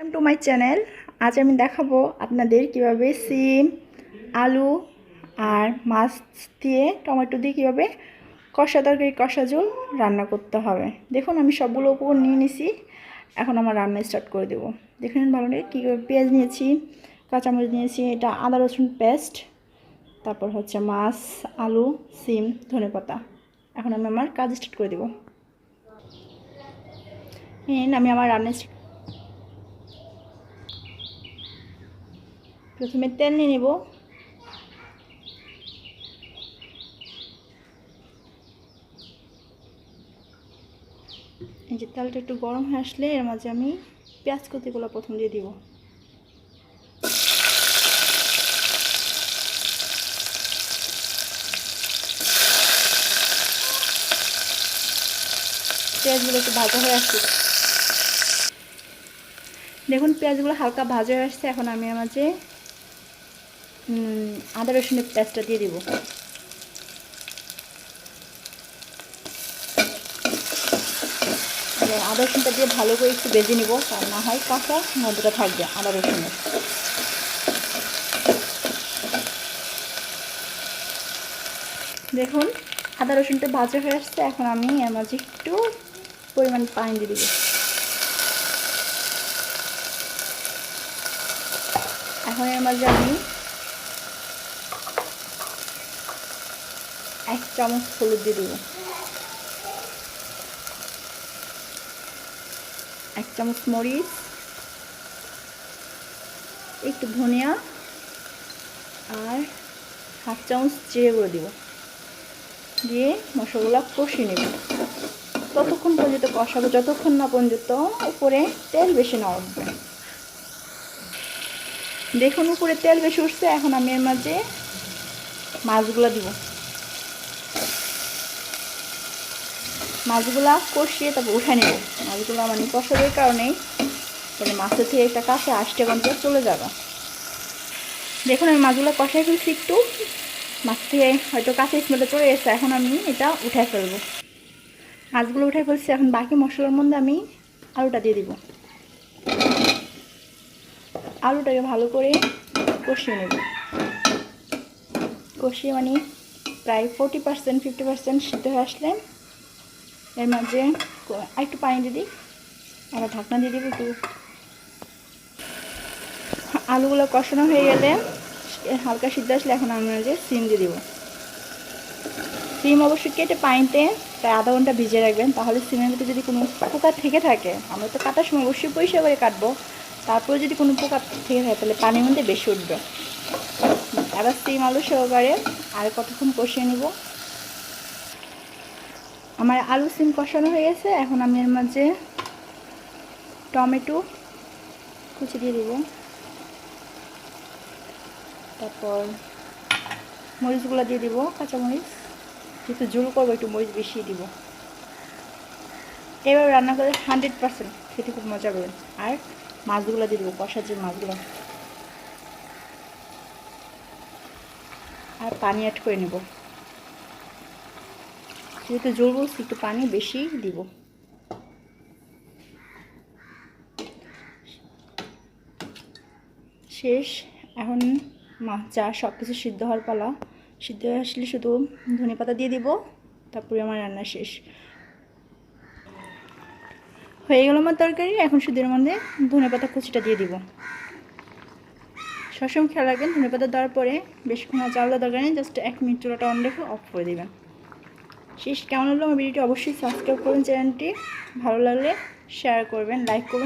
Welcome to my channel. আজ আমি দেখাবো আপনাদের কিভাবে সিম, আলু আর মাছ দিয়ে টমেটো দিয়ে কিভাবে কষা তরকারি কষা ঝোল রান্না করতে হবে। দেখুন আমি সবগুলো উপকরণ নিয়ে নিছি। এখন আমার রান্না স্টার্ট করে দেবো। দেখুন ভালো করে কীভাবে পেঁয়াজ নিয়েছি, কাঁচামরিচ নিয়েছি, এটা আদা রসুন পেস্ট, তারপর হচ্ছে মাছ, আলু, সিম, ধনেপাতা। এখন আমি আমার কাজ স্টার্ট করে দেবো। আমি আমার রান্না প্রথমে তেল নিয়ে নেব। এই যে তেলটা একটু গরম হয়ে আসলে এর মাঝে আমি পেঁয়াজ কুচিগুলো প্রথম দিয়ে দিব। পেঁয়াজগুলো একটু ভাজা হয়ে আসছে। দেখুন পেঁয়াজগুলো হালকা ভাজা হয়ে আসছে। এখন আমি এর মাঝে আদা রসুনের পেস্টটা দিয়ে দিব। আদা রসুনটা দিয়ে ভালো করে একটু ভেজে নিব, আর না হয় কাঁচা মধ্যটা থাকবে আদা রসুনের। দেখুন আদা রসুনটা ভাজা হয়ে আসছে। এখন আমি এর মাঝে একটু পরিমাণ পানি দিয়ে দিব। এখন এর মাঝে আমি 1 চামচ হলুদ দিয়ে দেব, 1 চামচ মরিচ, একটু ধনিয়া আর 1/2 চামচ জিরে গুঁড়ো দিব। দিয়ে মশলাগুলো কষিয়ে নেব ততক্ষণ পর্যন্ত কষাবো যতক্ষণ না পর্যন্ত উপরে তেল বেশি না উঠবে। দেখুন উপরে তেল বেশি উঠছে। এখন আমি এর মাঝে মাছগুলো দিব। মাছগুলা কষিয়ে তারপর উঠে নেব। মাছগুলো মানে কষানোর কারণেই মানে মাছের থেকে একটা কাঁচা আষ্টে গন্ধ চলে যাবে। দেখুন আমি মাছগুলো কষাই ফেলছি একটু, মাছ থেকে হয়তো কাঁচা স্মেলটা চলে গেছে। এখন আমি এটা উঠে ফেলবো। মাছগুলো উঠে ফেলছি। এখন বাকি মশলার মধ্যে আমি আলুটা দিয়ে দিব। আলুটাকে ভালো করে কষিয়ে নেব। কষিয়ে মানে প্রায় 40% 50% সিদ্ধ হয়ে আসলে এর মাঝে একটু পানি দিয়ে দিই, আবার ঢাকনা দিয়ে দিব একটু। আলুগুলো কষানো হয়ে গেলে হালকা সিদ্ধ আসলে এখন আমি মাঝে সিম দিয়ে দিব। সিম অবশ্যই কেটে পানিতে প্রায় আধা ঘন্টা ভিজিয়ে রাখবেন, তাহলে সিমের মধ্যে যদি কোনো পোকা থেকে থাকে, আমরা তো কাটার সময় অবশ্যই পরিষ্কার করে কাটবো, তারপরে যদি কোনো পোকা থেকে থাকে তাহলে পানির মধ্যে বেশি উঠবে। এবার সিম আলু সহকারে আর কতক্ষণ কষিয়ে নিব। আমার আলু সিম কষানো হয়ে গেছে। এখন আমি এর মাঝে টমেটো কুচি দিয়ে দিব, তারপর মরিচগুলো দিয়ে দিব, কাঁচামরিচ, যেহেতু ঝোল করবো একটু মরিচ বেশি দিব। এবার রান্না করে 100% খেতে খুব মজা পাবেন। আর মাছগুলো দিয়ে দেবো, কষার যে মাছগুলো, আর পানি অ্যাড করে নেব। যেহেতু ঝোল বলছি একটু পানি বেশি দিব। শেষ। এখন মাছ যা সব কিছু সিদ্ধ হওয়ার পালা। সিদ্ধ হয়ে আসলে শুধু ধনেপাতা দিয়ে দিব, তারপরে আমার রান্না শেষ হয়ে গেল আমার তরকারি। এখন শুধু এর মধ্যে ধনেপাতা কুচিটা দিয়ে দিব। সবসময় খেয়াল রাখবেন ধনেপাতা দেওয়ার পরে বেশিক্ষণ চাউলা দরকার নেই, জাস্ট 1 মিনিট চুলাটা অন রেখে অফ করে দেবেন। শেষ। কেমন হলো আমার ভিডিওটি অবশ্যই সাবস্ক্রাইব করবেন চ্যানেলটি। ভালো লাগলে শেয়ার করবেন, লাইক করবেন।